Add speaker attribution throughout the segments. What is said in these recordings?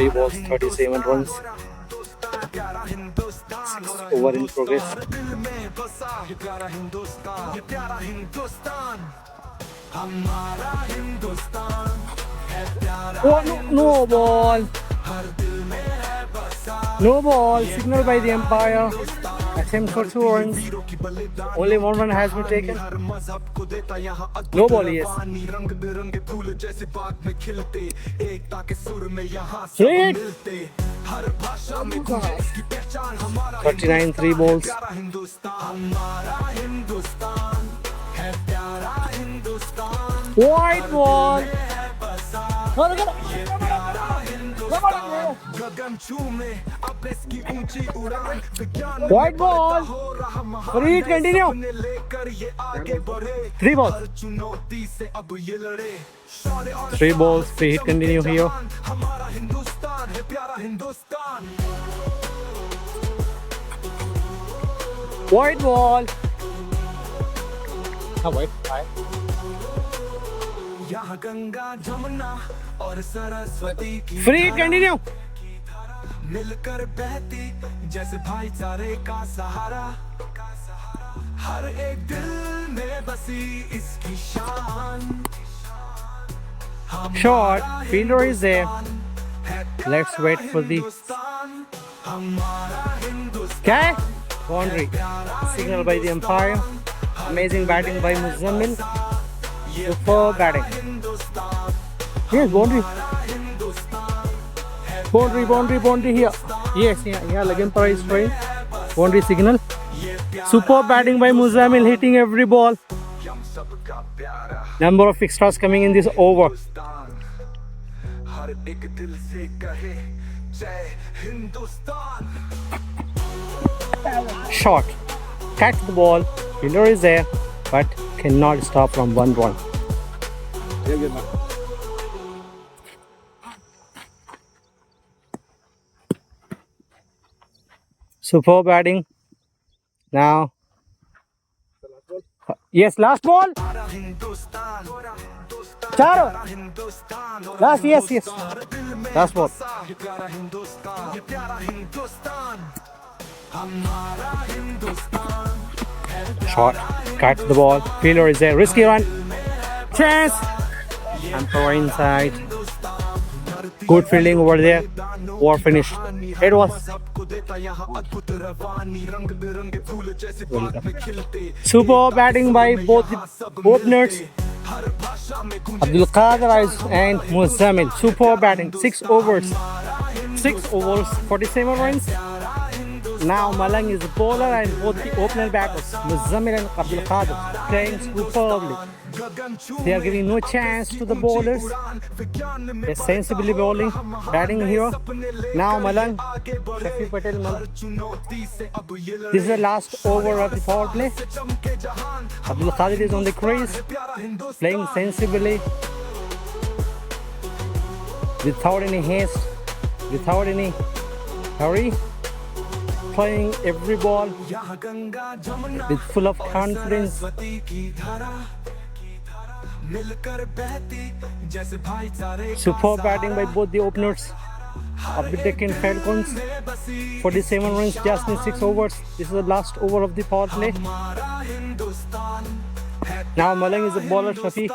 Speaker 1: 3 balls, 37 runs. 6 over in progress. Oh, no ball. No ball. Signal by the umpire. Attempt for 2 runs. Only 1 run has been taken. No ball, yes. Hit. 39 3 balls. White ball. White ball. Read, continue. 3 balls. 3 balls. Free hit, continue here. White ball. White. Free hit, continue. मिलकर बहती जैसे भाईचारे का सहारा हर एक दिल में बसी इसकी शान Short, fielder is there. Let's wait for the okay. Boundary. Signal by the umpire. Amazing batting by Muzammil. Super batting. Yes, boundary. Boundary here. Yes, yeah. Like umpire is trying. Boundary signal. Super batting by Muzammil, hitting every ball. Number of extras coming in this over. Shot. Catch the ball. Fielder is there, but cannot stop from 1 run. Super batting. Now. Yes, last ball. Charo. Last, yes. Last ball. Shot. Catch the ball. Fielder is there. Risky run. Chance. Umpire inside. Good fielding over there. Over finished. It was. Super batting by both the openers. Abdul Qadir and Muzammil. Super batting. 6 overs. 6 overs. 47 runs. Now Malang is the bowler and both the opener batters, Muzammil and Abdul Qadir, playing superbly. They are giving no chance to the bowlers. They're sensibly bowling, batting here. Now Malang, Shafi Patel Malang. This is the last over of the power play. Abdul Qadir is on the crease, playing sensibly, without any haste, without any hurry. Playing every ball with full of confidence. Superb batting by both the openers of the Deccan Falcons. 47 runs just in 6 overs. This is the last over of the power play. Now Malang is the bowler, Shafi.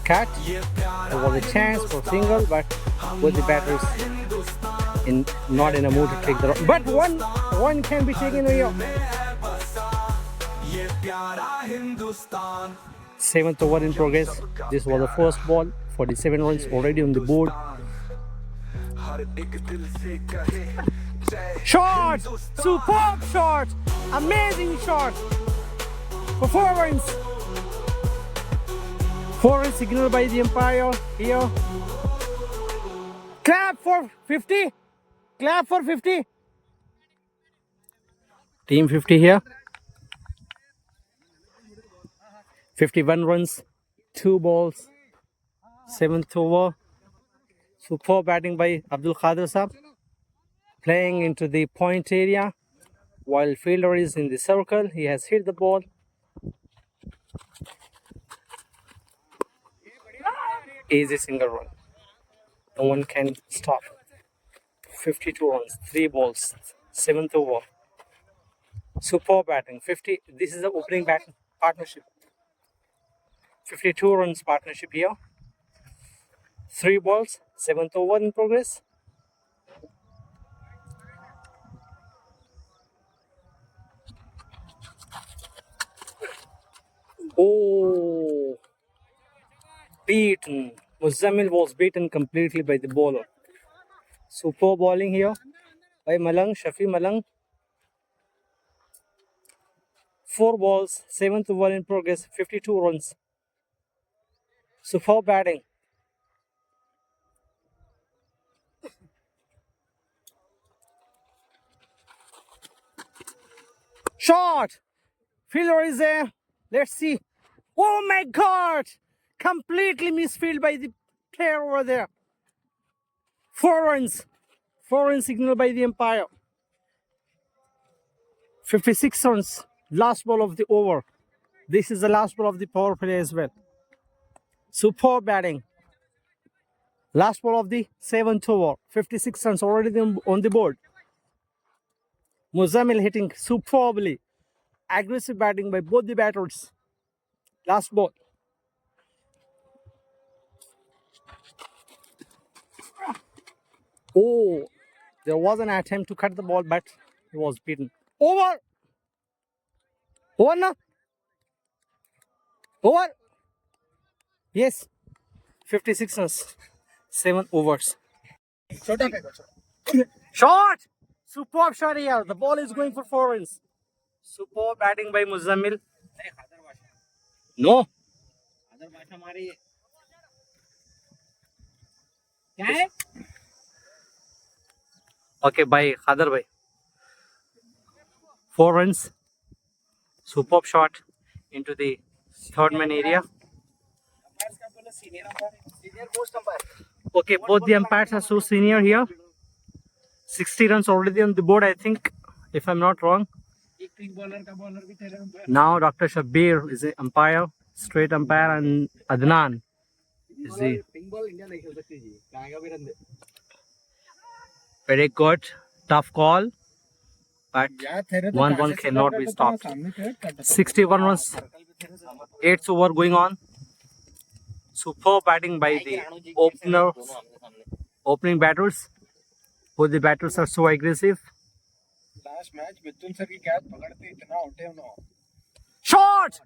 Speaker 1: Catch. There was a chance for single, but both the batters not in a mood to take the run. But one can be taken away. 7th over in progress. This was the first ball. 47 runs already on the board. Shot! Superb shot! Amazing shot! Performance! 4 runs signal by the umpire here. Clap for 50. Clap for 50. Team 50 here. 51 runs, 2 balls, 7th over. Superb batting by Abdul Qadir Saab. Playing into the point area while fielder is in the circle. He has hit the ball. Easy single run. No one can stop. 52 runs, 3 balls, 7th over. Superb batting. 50. This is the opening batting partnership. 52 runs partnership here. 3 balls, 7th over in progress. Oh, beaten. Muzammil was beaten completely by the bowler. Super bowling here by Malang, Shafi Malang. 4 balls, 7th over in progress, 52 runs. Super batting. Shot! Fielder is there. Let's see. Oh my god! Completely misfield by the player over there. 4 runs. 4 runs signal by the umpire. 56 runs. Last ball of the over. This is the last ball of the power play as well. Superb batting. Last ball of the 7th over. 56 runs already on the board. Muzammil hitting superbly. Aggressive batting by both the batters. Last ball. Oh, there was an attempt to cut the ball, but he was beaten. Over. Over now. Over. Yes. 56 runs. 7 overs. Shot. Superb shot here. The ball is going for 4 runs. Superb batting by Muzammil. No. Okay, by Khadar bhai. 4 runs. Superb shot into the third man area. Okay, both the umpires are so senior here. 60 runs already on the board, I think, if I'm not wrong. Now Dr. Shabbir is the umpire, straight umpire, and Adnan is the very good, tough call, but 1-1 cannot be stopped. 61 runs, 8th over going on. Superb batting by the opening batters. Both the batters are so aggressive. Shot!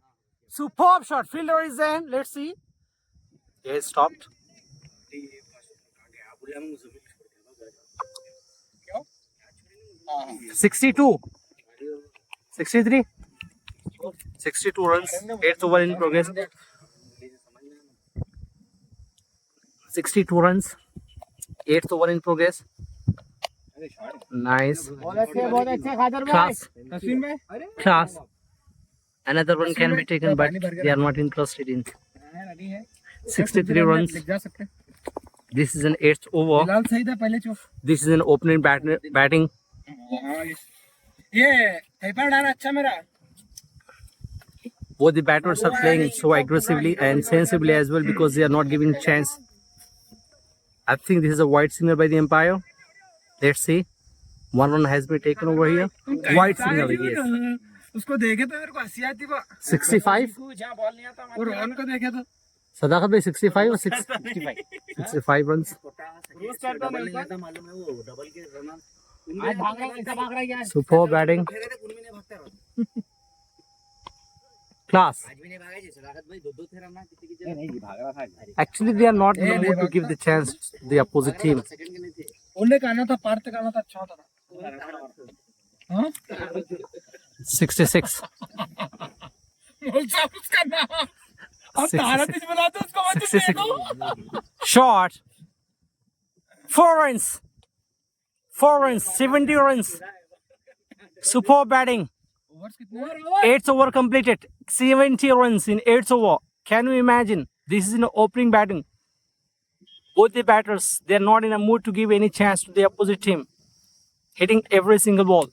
Speaker 1: Superb shot. Fielder is in. Let's see. He has stopped. 62. 63. 62 runs. 8th over in progress. 62 runs. 8th over in progress. Nice. Class. Class. Another one can be taken, but they are not interested in. 63 runs. This is an 8th over. This is an opening batting. Both the batters are playing so aggressively and sensibly as well because they are not giving chance. I think this is a wide signal by the umpire. Let's see. 1 run has been taken over here. Wide signal, yes. 65. Sadaqat bhai 65 or 65? 65 runs. Superb batting. Class. Actually, they are not in the mood to give the chance to the opposite team. 66. 66. Short. 4 runs. 4 runs. 70 runs. Superb batting. 8th over completed. 70 runs in 8th over. Can you imagine? This is in opening batting. Both the batters, they are not in a mood to give any chance to the opposite team. Hitting every single ball.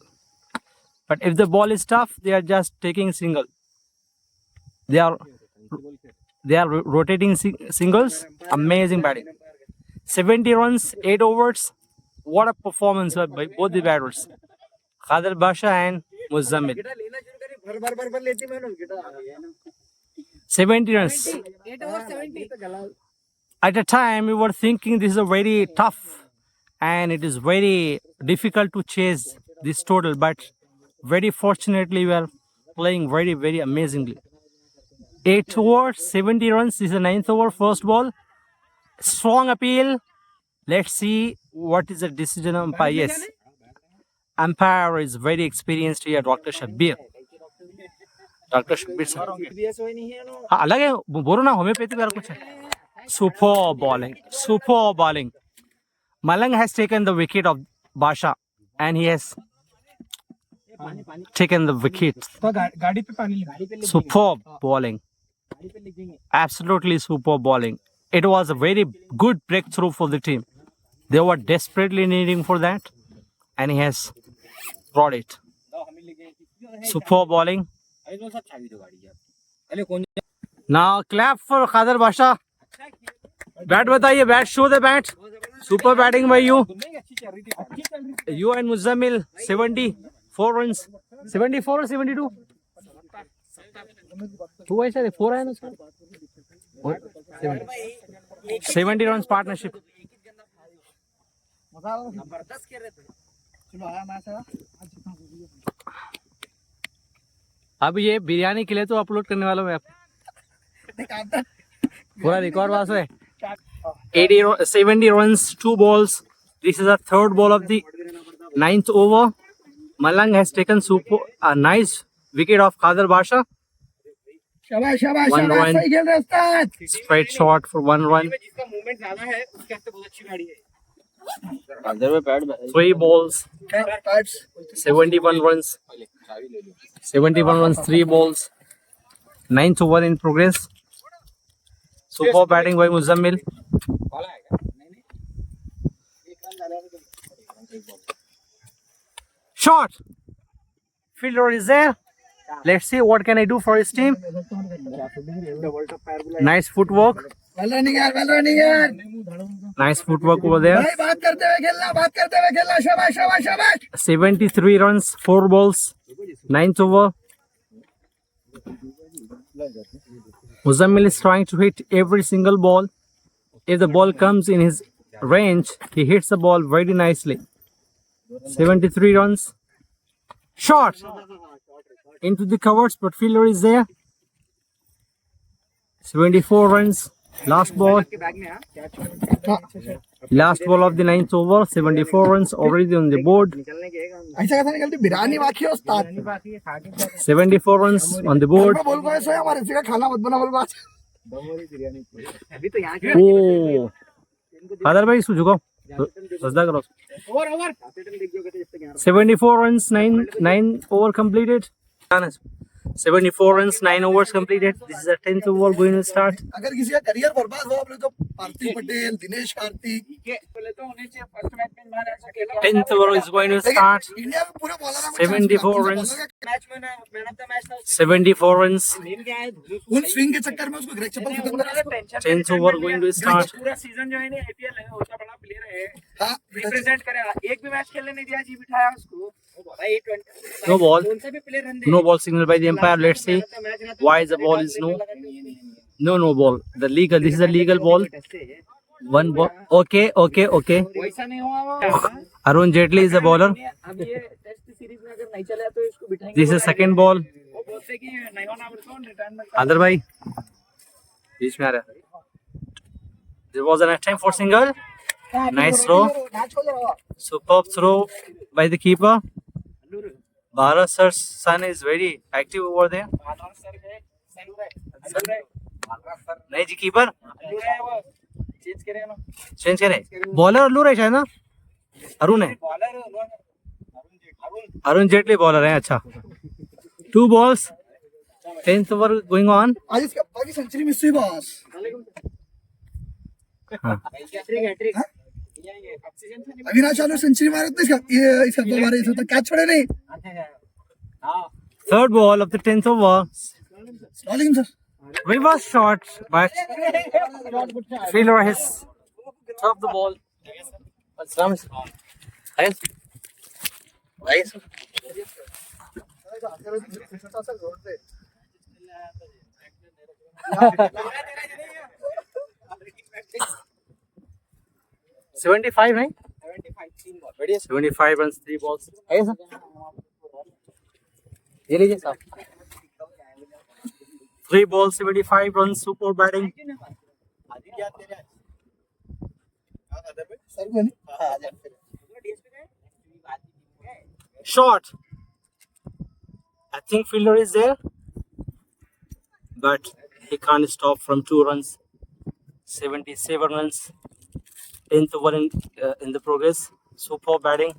Speaker 1: But if the ball is tough, they are just taking single. They are rotating singles. Amazing batting. 70 runs, 8 overs. What a performance by both the batters, Khader Basha and Muzammil. 70 runs. At a time, we were thinking this is a very tough and it is very difficult to chase this total, but very fortunately, we are playing very, very amazingly. 8 overs, 70 runs. This is the 9th over, first ball. Strong appeal. Let's see what is the decision of umpire. Yes, umpire is very experienced here, Dr. Shabbir. Dr. Shabbir sir. हाँ अलग है बोलो ना homeopathic वाला कुछ है. Super bowling, super bowling. Malang has taken the wicket of Basha and he has taken the wicket. Superb bowling. Absolutely superb bowling. It was a very good breakthrough for the team. They were desperately needing for that and he has brought it. Superb bowling. Now clap for Khader Basha. Bat बताइए, bat, show the bat. Super batting by you. You and Muzammil, 74 runs. 74 or 72? 2 ऐसा है, 4 है ना उसका. 70 runs partnership. अब ये बिरयानी के लिए तो अपलोड करने वाला हूँ मैं. पूरा रिकॉर्ड वास है. 70 runs, 2 balls. This is the third ball of the 9th over. Malang has taken a nice wicket of Khader Basha. 1 run. Straight shot for 1 run. 3 balls. 71 runs. 71 runs, 3 balls. 9th over in progress. Super batting by Muzammil. Shot. Fielder is there. Let's see what can I do for his team. Nice footwork.
Speaker 2: Well running here.
Speaker 1: Nice footwork over there.
Speaker 2: बात करते हुए खेलना. शाबाश.
Speaker 1: 73 runs, 4 balls. 9th over. Muzammil is trying to hit every single ball. If the ball comes in his range, he hits the ball very nicely. 73 runs. Shot into the covers, but fielder is there. 74 runs. Last ball. Last ball of the 9th over. 74 runs already on the board.
Speaker 2: ऐसा कैसे निकलती बिरयानी बाकी है उस्ताद.
Speaker 1: 74 runs on the board.
Speaker 2: बोल को ऐसा है हमारे इसी का खाना मत बना बोल बात.
Speaker 1: Oh, Khader bhai इसको झुकाओ. सजदा करो. 74 runs, 9 over completed. 74 runs, 9 overs completed. This is the 10th over going to start.
Speaker 2: अगर किसी का करियर बर्बाद हो आपने तो Parthiv Patel, Dinesh Karthik.
Speaker 1: 10th over is going to start.
Speaker 2: India में पूरे बॉलर
Speaker 1: 74 runs. 74 runs.
Speaker 2: उन स्विंग के चक्कर में उसको ग्रेग चप्पल खत्म करा.
Speaker 1: 10th over going to start.
Speaker 3: पूरा सीजन जो है ना आईपीएल है उसका बड़ा प्लेयर है.
Speaker 2: हाँ
Speaker 3: रिप्रेजेंट करेगा. एक भी मैच खेलने नहीं दिया जी बिठाया उसको. भाई 20
Speaker 1: No ball.
Speaker 3: कौन सा भी player run they.
Speaker 1: No ball signal by the umpire. Let's see why the ball is no. No ball. The legal. This is a legal ball. 1 ball. Okay.
Speaker 3: वैसा नहीं हुआ वो.
Speaker 1: Arun Jaitley is the bowler.
Speaker 3: अब ये test series में अगर नहीं चला तो इसको बिठाएंगे.
Speaker 1: This is second ball.
Speaker 3: वो बोलते कि नहीं होना बोलते रिटायरमेंट.
Speaker 1: Adar bhai. बीच में आ रहा है. There was an attempt for single. Nice throw. Superb throw by the keeper. Bharat sir's son is very active over there. नहीं जी कीपर चेंज करे. बॉलर अल्लू है शायद ना. अरुण है. अरुण जेटली बॉलर है. अच्छा. 2 balls. 10th over going on.
Speaker 2: आज इसका बाकी सेंचुरी मिस हुई बॉस. अविनाश चालू सेंचुरी मारत नहीं इसका दो बार इसका कैच छोड़े नहीं.
Speaker 1: Third ball of the 10th over.
Speaker 2: Rolling, sir.
Speaker 1: Reverse shot, but fielder has dropped the ball. What's wrong? Nice. Nice. 75, right? 75 runs, 3 balls. Yes, sir. ये लीजिए साहब. 3 balls, 75 runs, super batting. Shot. I think fielder is there, but he can't stop from 2 runs. 77 runs. 10th over in the progress. Super batting.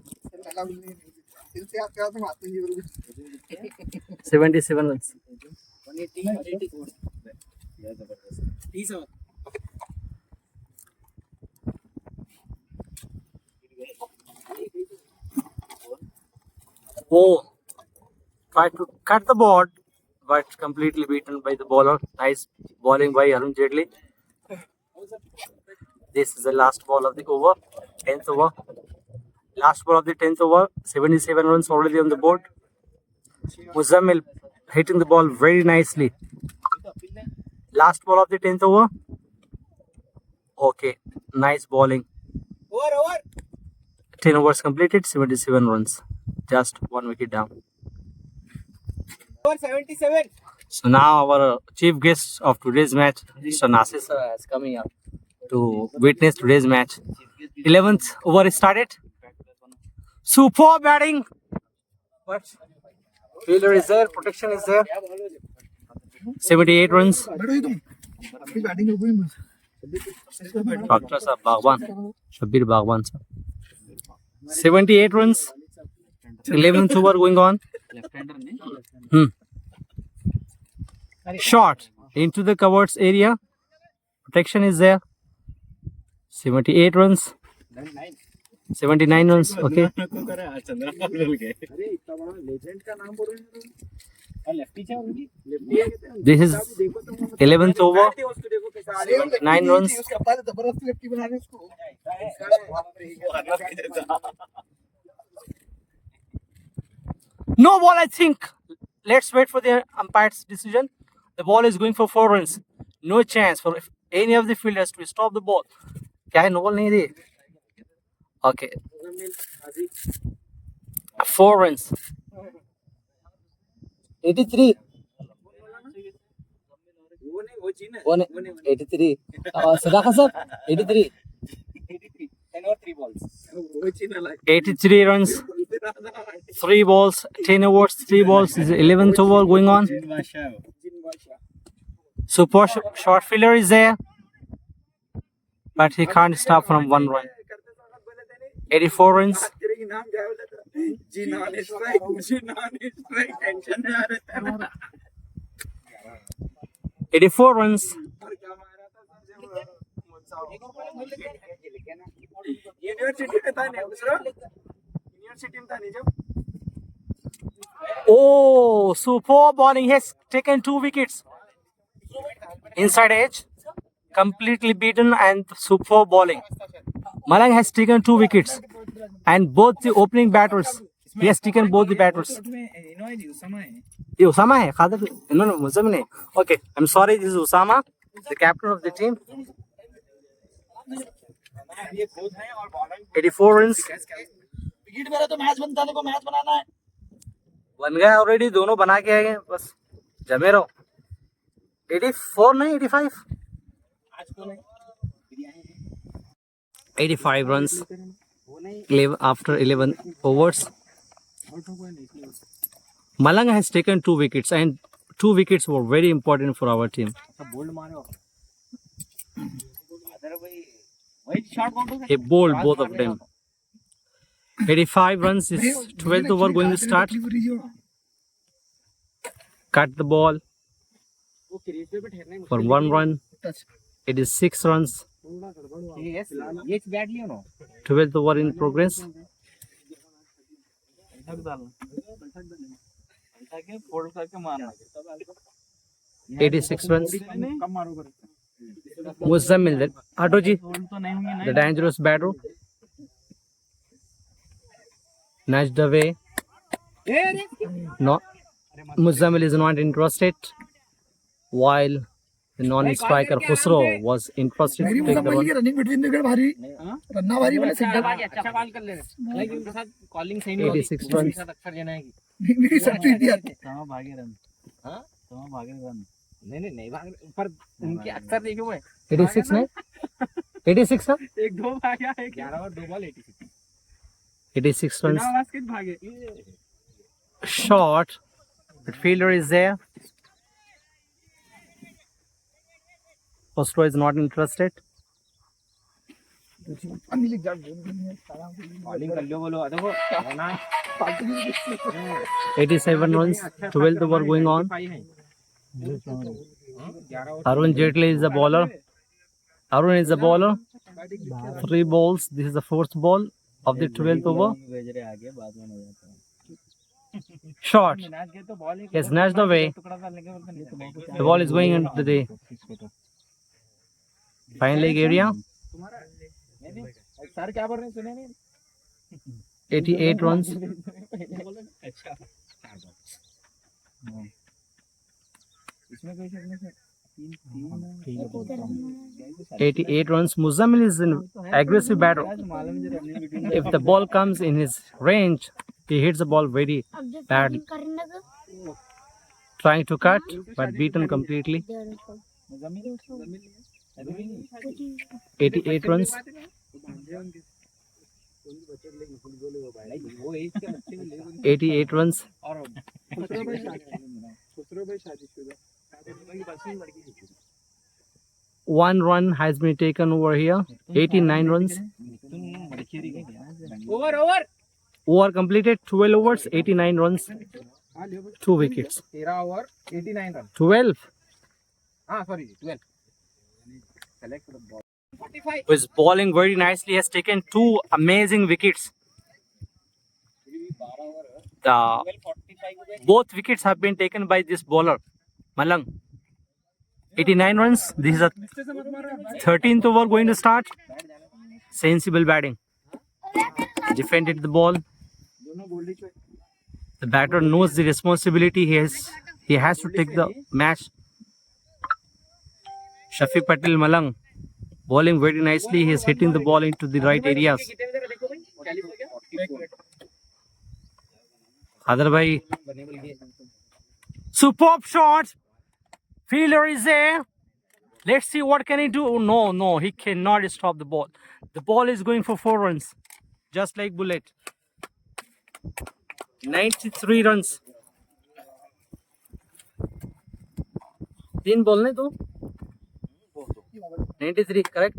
Speaker 1: 77 runs. Oh, tried to cut the board, but completely beaten by the bowler. Nice bowling by Arun Jaitley. This is the last ball of the over, 10th over. Last ball of the 10th over, 77 runs already on the board. Muzammil hitting the ball very nicely. Last ball of the 10th over. Okay, nice bowling. 10 overs completed, 77 runs. Just 1 wicket down.
Speaker 3: 77.
Speaker 1: So now our chief guest of today's match, Mr. Nasir sir, has come here to witness today's match. 11th over is started. Super batting. But fielder is there, protection is there. 78 runs. Dr. Sir Bhagwan, Shabir Bhagwan sir. 78 runs. 11th over going on. Shot into the covers area. Protection is there. 78 runs. 79 runs. Okay. This is 11th over. 9 runs. No ball, I think. Let's wait for the umpire's decision. The ball is going for 4 runs. No chance for any of the fielders to stop the ball. क्या है, no ball नहीं दे. Okay. 4 runs. 83. 83. Sadaka sir, 83. 83 runs. 3 balls, 10 overs, 3 balls. Is the 11th over going on. Super short fielder is there, but he can't stop from 1 run. 84 runs. 84 runs. Oh, super bowling. He has taken 2 wickets. Inside edge, completely beaten, and super bowling. Malang has taken 2 wickets, and both the opening batters. He has taken both the batters. ये Usama है खादर no मुझे नहीं. Okay, I'm sorry, this is Usama, the captain of the team. 84 runs.
Speaker 2: Wicket मेरा तो match बनता है, को match बनाना है.
Speaker 1: बन गया ऑलरेडी, दोनों बना के आए हैं, बस जमे रहो. 84 नहीं 85. 85 runs after 11 overs. Malang has taken 2 wickets, and 2 wickets were very important for our team. He bowled both of them. 85 runs is 12th over going to start. Cut the ball for 1 run. It is 6 runs. 12th over in progress. 86 runs. Muzammil, Hatoji, the dangerous batter, nudged away. No, Muzammil is not interested, while the non-striker Khusro was interested
Speaker 2: मेरी
Speaker 1: to take the
Speaker 2: Muzammil
Speaker 1: run.
Speaker 2: की running between wicket भारी रन्ना भारी वाले single
Speaker 3: अच्छा call कर लेना like उनके साथ कॉलिंग सही नहीं
Speaker 1: 86
Speaker 3: होती
Speaker 1: runs.
Speaker 3: उनके साथ अक्षर जना है
Speaker 2: मेरी सट्टी थी यार
Speaker 3: नहीं भाग पर उनके अक्सर देखो मैं
Speaker 1: 86 नहीं 86 ना
Speaker 3: एक दो भागा है 11 और 2 बॉल
Speaker 1: 86 runs.
Speaker 3: बास्केट भागे
Speaker 1: Shot, but fielder is there. Khusro is not interested.
Speaker 2: Anil exam
Speaker 3: calling कर लो बोलो देखो ना
Speaker 1: 87 runs, 12th over going on. Arun Jaitley is the bowler. Arun is the bowler. 3 balls. This is the 4th ball of the 12th over. Shot. He has snatched away. The ball is going into the fine leg area.
Speaker 3: Sir क्या बोल रहे हैं सुने नहीं
Speaker 1: 88 runs.
Speaker 3: इसमें कोई शक नहीं
Speaker 1: 88 runs. Muzammil is an aggressive batter. If the ball comes in his range, he hits the ball very badly. Trying to cut, but beaten completely. 88 runs. 88 runs. 1 run has been taken over here. 89 runs.
Speaker 3: Over
Speaker 1: Over completed. 12 overs. 89 runs. 2 wickets.
Speaker 3: 13 over 89 run
Speaker 1: 12.
Speaker 3: हां sorry 12 select the ball 45
Speaker 1: Who is bowling very nicely. Has taken 2 amazing wickets. Both wickets have been taken by this bowler, Malang. 89 runs. This is a 13th over going to start. Sensible batting. Defended the ball. The batter knows the responsibility he has to take the match. Shafiq Patel Malang bowling very nicely. He is hitting the ball into the right areas. Khadar bhai, superb shot. Fielder is there. Let's see what can he do. Oh, no, he cannot stop the ball. The ball is going for 4 runs, just like bullet. 93 runs. 3 ball nahi to 93 correct.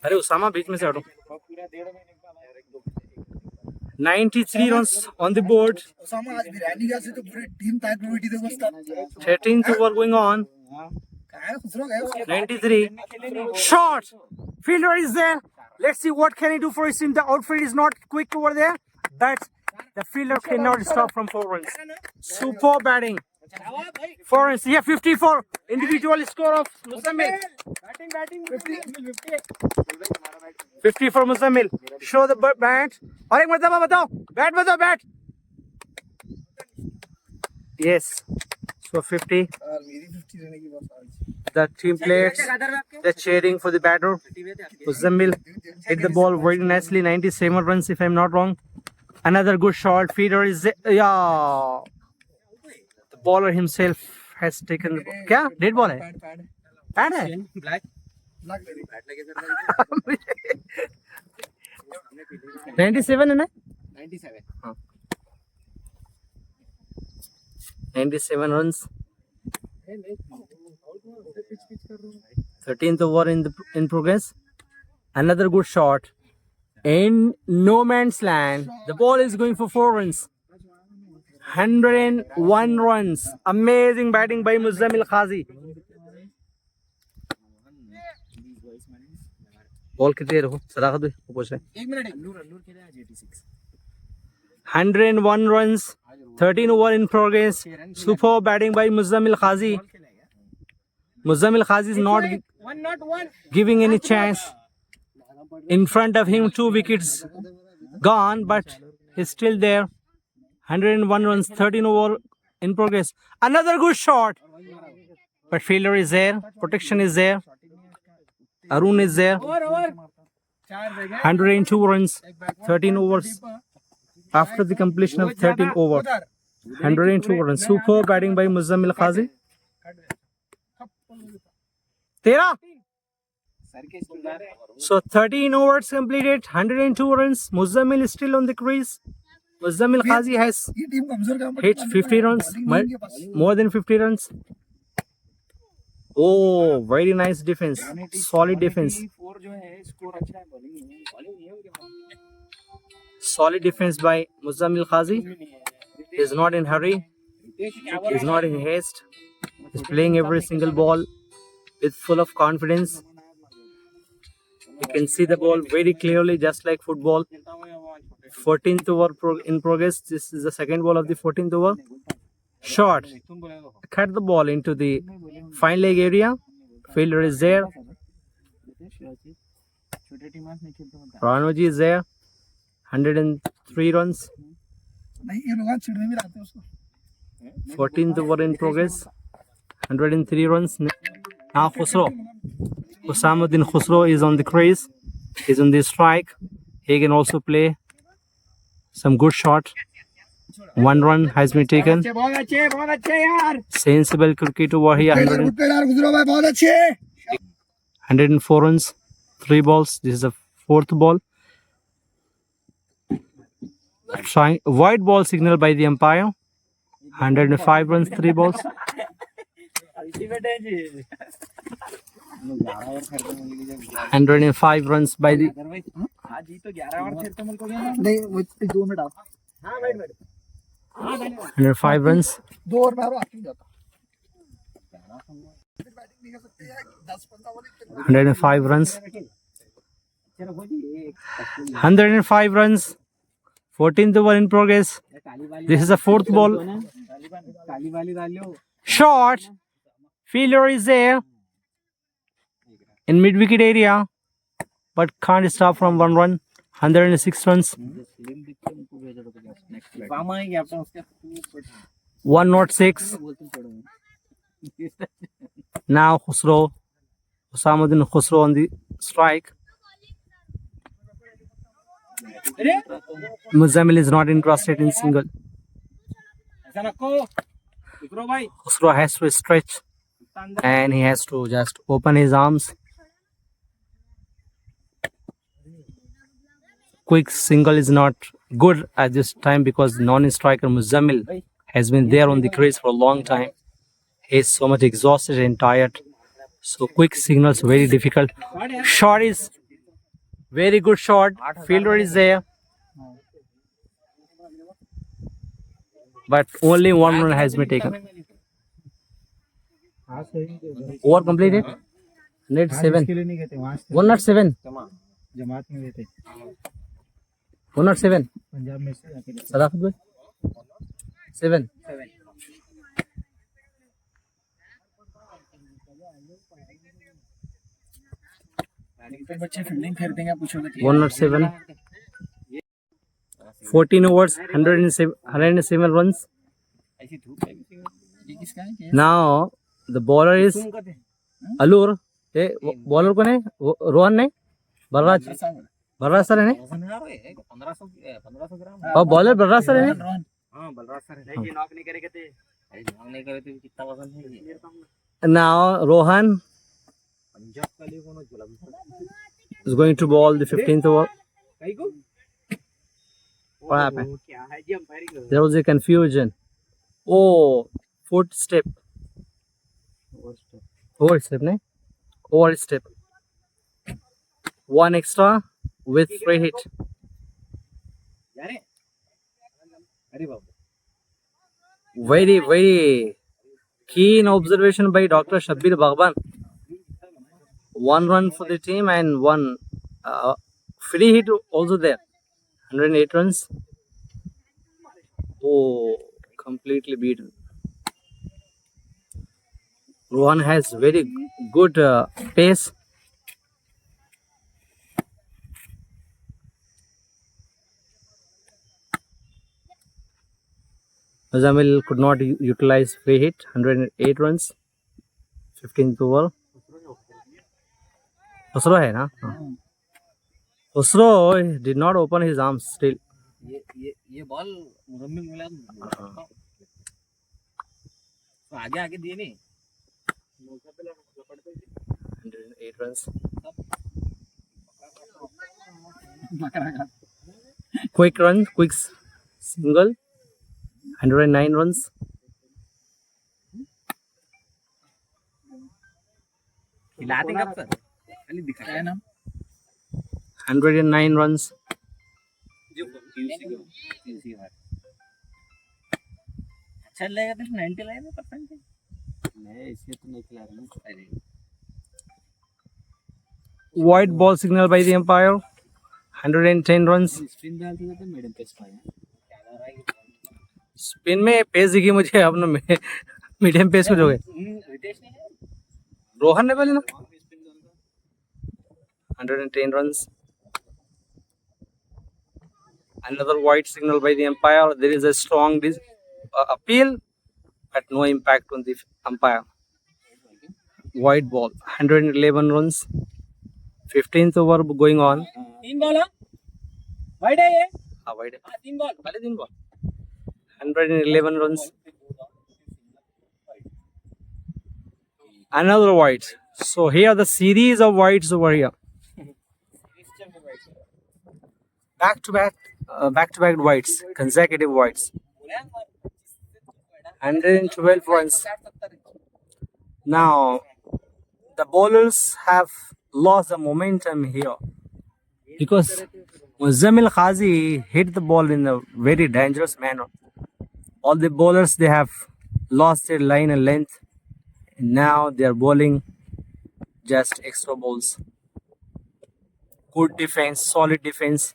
Speaker 1: अरे उसामा बीच में से हटो 93 runs on the board.
Speaker 2: Usama आज बिरयानी का से तो पूरी team ताकत में बैठी थी बस
Speaker 1: 13th over going on.
Speaker 2: काय खुसरो गए उसके
Speaker 1: 93 shot. Fielder is there. Let's see what can he do for his team. The outfield is not quick over there, but the fielder cannot stop from 4 runs. Super batting. 4 runs. Yeah, 54. Individual score of Muzammil.
Speaker 3: Batting
Speaker 1: 50 for Muzammil. Show the bat. और एक मरतबा बताओ. Bat बताओ bat. Yes. So 50.
Speaker 2: मेरी 50 रहने की बात आज
Speaker 1: The team players, they're cheering for the batter. Muzammil hit the ball very nicely. 97 runs if I'm not wrong. Another good shot. Feeder is yeah. The bowler himself has taken the ball. क्या? Dead ball है? Pad है?
Speaker 3: Black
Speaker 2: लग मेरी
Speaker 1: 97 है ना?
Speaker 3: 97
Speaker 1: 97 runs. 13th over in progress. Another good shot. In no man's land. The ball is going for 4 runs. 101 runs. Amazing batting by Muzammil Khazi. Ball कितनी रखो सदाकत भाई ऊपर से
Speaker 3: 1 मिनट अल्लूर के लिए आज 86
Speaker 1: 101 runs 13 over in progress. Super batting by Muzammil Khazi. Muzammil Khazi is not
Speaker 3: 101
Speaker 1: giving any chance. In front of him 2 wickets gone, but he's still there. 101 runs 13 over in progress. Another good shot, but fielder is there, protection is there, Arun is there.
Speaker 3: Over 4 जगह
Speaker 1: 102 runs 13 overs after the completion of 13 overs. 102 runs. Super batting by Muzammil Khazi. Tera.
Speaker 3: Sir के school जा रहे हैं
Speaker 1: So 13 overs completed, 102 runs. Muzammil is still on the crease. Muzammil Khazi has
Speaker 2: ये team कमजोर काम
Speaker 1: hit 50 runs, more than 50 runs. Oh, very nice defense, solid defense,
Speaker 3: 4 जो है score अच्छा है बॉलिंग नहीं है उनके पास
Speaker 1: solid defense by Muzammil Khazi. He is not in hurry, he is not in haste. He is playing every single ball with full of confidence. You can see the ball very clearly, just like football. 14th over in progress. This is the second ball of the 14th over. Shot. Cut the ball into the fine leg area. Fielder is there.
Speaker 3: छोटे team में खेलते हैं
Speaker 1: Ranoji is there. 103 runs.
Speaker 2: नहीं ये लोग चिड़ने भी रहते हैं उसको
Speaker 1: 14th over in progress. 103 runs. Now Khusro. Usamuddin Khusro is on the crease. He's on the strike. He can also play some good shot. 1 run has been taken.
Speaker 3: बहुत अच्छे यार
Speaker 1: Sensible cricket over here.
Speaker 2: Good player गुजरो भाई बहुत अच्छे
Speaker 1: 104 runs, 3 balls. This is the 4th ball. Trying white ball signal by the umpire. 105 runs, 3 balls.
Speaker 3: Ultimate है जी
Speaker 1: 105 runs by the
Speaker 3: अगर भाई आज ही तो 11 ओवर खेलते मुझको क्या
Speaker 2: नहीं वो 2 मिनट आप
Speaker 3: हां बैठ
Speaker 1: 105 runs.
Speaker 2: 2 ओवर मारो आके जाता बैटिंग नहीं कर सकते यार 10-15 बॉल
Speaker 1: 105 runs.
Speaker 3: चलो हो जी
Speaker 1: 105 runs. 14th over in progress.
Speaker 3: काली वाली
Speaker 1: This is the 4th ball.
Speaker 3: काली वाली डाल लो
Speaker 1: Shot. Fielder is there in mid wicket area, but can't stop from 1 run. 106 runs.
Speaker 3: पामा है कैप्टन उसके
Speaker 1: 106. Now Khusro. Usamuddin Khusro on the strike.
Speaker 3: अरे
Speaker 1: Muzammil is not interested in single.
Speaker 3: ऐसा रखो इकरो भाई
Speaker 1: Khusro has to stretch and he has to just open his arms. Quick single is not good at this time because non-striker Muzammil has been there on the crease for a long time. He is so much exhausted and tired. So quick signals very difficult. Shot is very good shot. Fielder is there. But only 1 run has been taken. Over completed. 107. 107.
Speaker 3: जमात में थे
Speaker 1: 107.
Speaker 3: पंजाब में से अकेले
Speaker 1: सदाकत भाई 7.
Speaker 3: तो बच्चे fielding कर देंगे पूछोगे
Speaker 1: 107. 14 overs, 107 runs.
Speaker 3: ऐसी धूप है ये किसका है
Speaker 1: Now the bowler is Alur. Bowler कौन है रोहन ने बलराज बलराज सर है ने
Speaker 3: 1500 ग्राम
Speaker 1: और बॉलर बलराज सर है ने
Speaker 3: हां बलराज सर है ये नॉक नहीं करेंगे थे अरे नॉक नहीं करे तो कितना वजन है ये
Speaker 1: Now Rohan
Speaker 3: पंजाब का लिए कौन जुलम
Speaker 1: is going to bowl the 15th over.
Speaker 3: कहीं को
Speaker 1: What happened?
Speaker 3: क्या है जी umpiring
Speaker 1: There was a confusion. Oh, footstep. Overstep, ne? Overstep. 1 extra with free hit.
Speaker 3: यार अरे बाबू
Speaker 1: Very, very keen observation by Dr. Shabbir Baghban. 1 run for the team and 1 Free hit also there. 108 runs. Oh, completely beaten. Rohan has very good pace. Muzamil could not utilize free hit. 108 runs. 15th over. Khosrow hai na? Khosrow did not open his arms still.
Speaker 3: ये ball मुरम्मी मिला तो आगे आगे दिए नहीं
Speaker 1: 108 runs. Quick run, quick single. 109 runs.
Speaker 3: खिलाते कब sir खाली दिखाया ना
Speaker 1: 109 runs.
Speaker 3: अच्छा लगेगा तो 90 लाए ना परसेंट मैं इससे तो नहीं खिला रहा हूँ अरे
Speaker 1: White ball signal by the umpire. 110 runs.
Speaker 3: Spin डालते थे तो मीडियम पेस पाया
Speaker 1: स्पिन में पेस दिखी मुझे अपना मीडियम पेस कुछ हो गए.
Speaker 3: रितेश ने
Speaker 1: रोहन ने पहले ना 110 runs. Another white signal by the umpire. There is a strong appeal, but no impact on the umpire. White ball. 111 runs. 15th over going on.
Speaker 3: तीन बॉल वाइड है ये
Speaker 1: हाँ वाइड है.
Speaker 3: तीन बॉल
Speaker 1: पहले दिन ball. 111 runs. Another white. So here the series of whites over here. Back to back whites, consecutive whites. 112 runs. Now the bowlers have lost the momentum here because Muzammil Khazi hit the ball in a very dangerous manner. All the bowlers, they have lost their line and length. Now they are bowling just extra balls. Good defense, solid defense.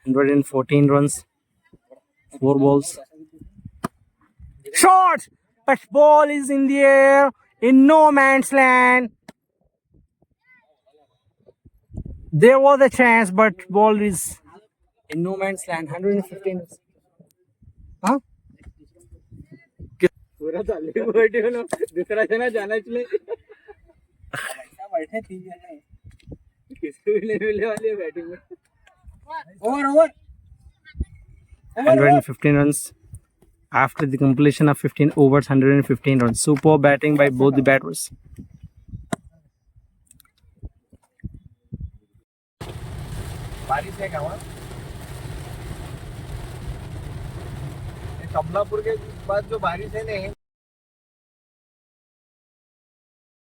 Speaker 1: and 14 runs, 4 balls. Shot! But ball is in the air in no man's land. There was a chance, but ball is in no man's land. 115 runs. Huh?
Speaker 3: पूरा चालू बैठे हो ना दूसरा जना जाना चाहिए ऐसा बैठे तीन जने किसी भी नहीं मिलने वाली है बैटिंग में over
Speaker 1: 115 runs after the completion of 15 overs. 115 runs. Super batting by both the batters.
Speaker 2: बारिश है क्या वहाँ? कमलापुर के बाद जो बारिश है ना